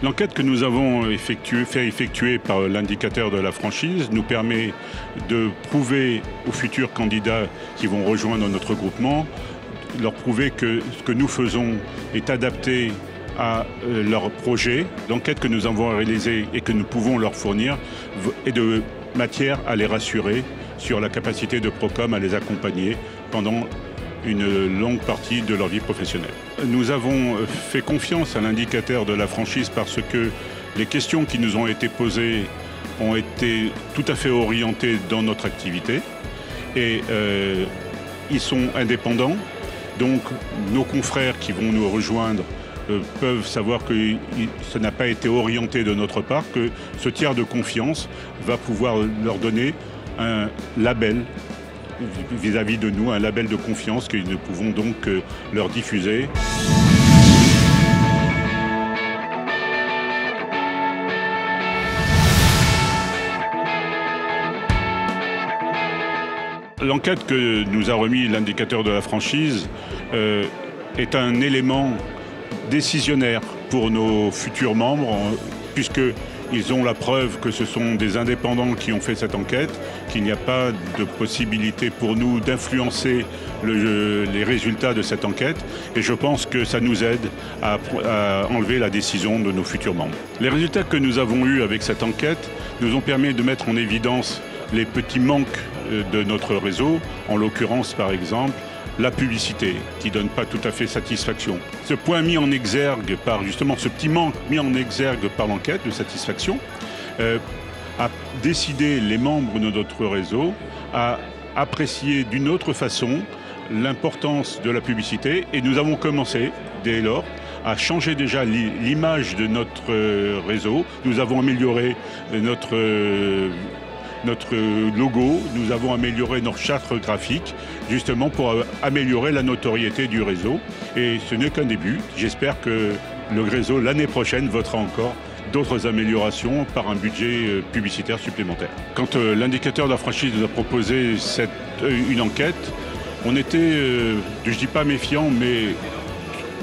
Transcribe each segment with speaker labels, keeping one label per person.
Speaker 1: L'enquête que nous avons fait effectuer par l'indicateur de la franchise nous permet de prouver aux futurs candidats qui vont rejoindre notre groupement, leur prouver que ce que nous faisons est adapté à leur projet. L'enquête que nous avons réalisée et que nous pouvons leur fournir est de matière à les rassurer sur la capacité de Procom à les accompagner pendant une longue partie de leur vie professionnelle. Nous avons fait confiance à l'indicateur de la franchise parce que les questions qui nous ont été posées ont été tout à fait orientées dans notre activité et ils sont indépendants. Donc nos confrères qui vont nous rejoindre peuvent savoir que ça n'a pas été orienté de notre part, que ce tiers de confiance va pouvoir leur donner un label vis-à-vis de nous, un label de confiance que nous pouvons donc leur diffuser. L'enquête que nous a remis l'indicateur de la franchise est un élément décisionnaire pour nos futurs membres, puisqu'ils ont la preuve que ce sont des indépendants qui ont fait cette enquête, qu'il n'y a pas de possibilité pour nous d'influencer les résultats de cette enquête. Et je pense que ça nous aide à enlever la décision de nos futurs membres. Les résultats que nous avons eus avec cette enquête nous ont permis de mettre en évidence les petits manques de notre réseau, en l'occurrence par exemple la publicité qui ne donne pas tout à fait satisfaction. Ce point mis en exergue par justement ce petit manque mis en exergue par l'enquête de satisfaction a décidé les membres de notre réseau à apprécier d'une autre façon l'importance de la publicité et nous avons commencé dès lors à changer déjà l'image de notre réseau. Nous avons amélioré notre logo, nous avons amélioré notre charte graphique justement pour améliorer la notoriété du réseau. Et ce n'est qu'un début. J'espère que le réseau l'année prochaine votera encore d'autres améliorations par un budget publicitaire supplémentaire. Quand l'indicateur de la franchise nous a proposé une enquête, on était, je ne dis pas méfiant, mais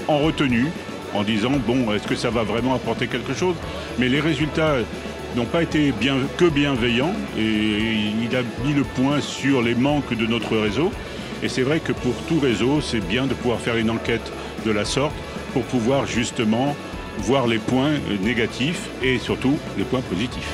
Speaker 1: en retenue, en disant bon, est-ce que ça va vraiment apporter quelque chose? Mais les résultats n'ont pas été que bienveillants et il a mis le point sur les manques de notre réseau. Et c'est vrai que pour tout réseau, c'est bien de pouvoir faire une enquête de la sorte pour pouvoir justement voir les points négatifs et surtout les points positifs.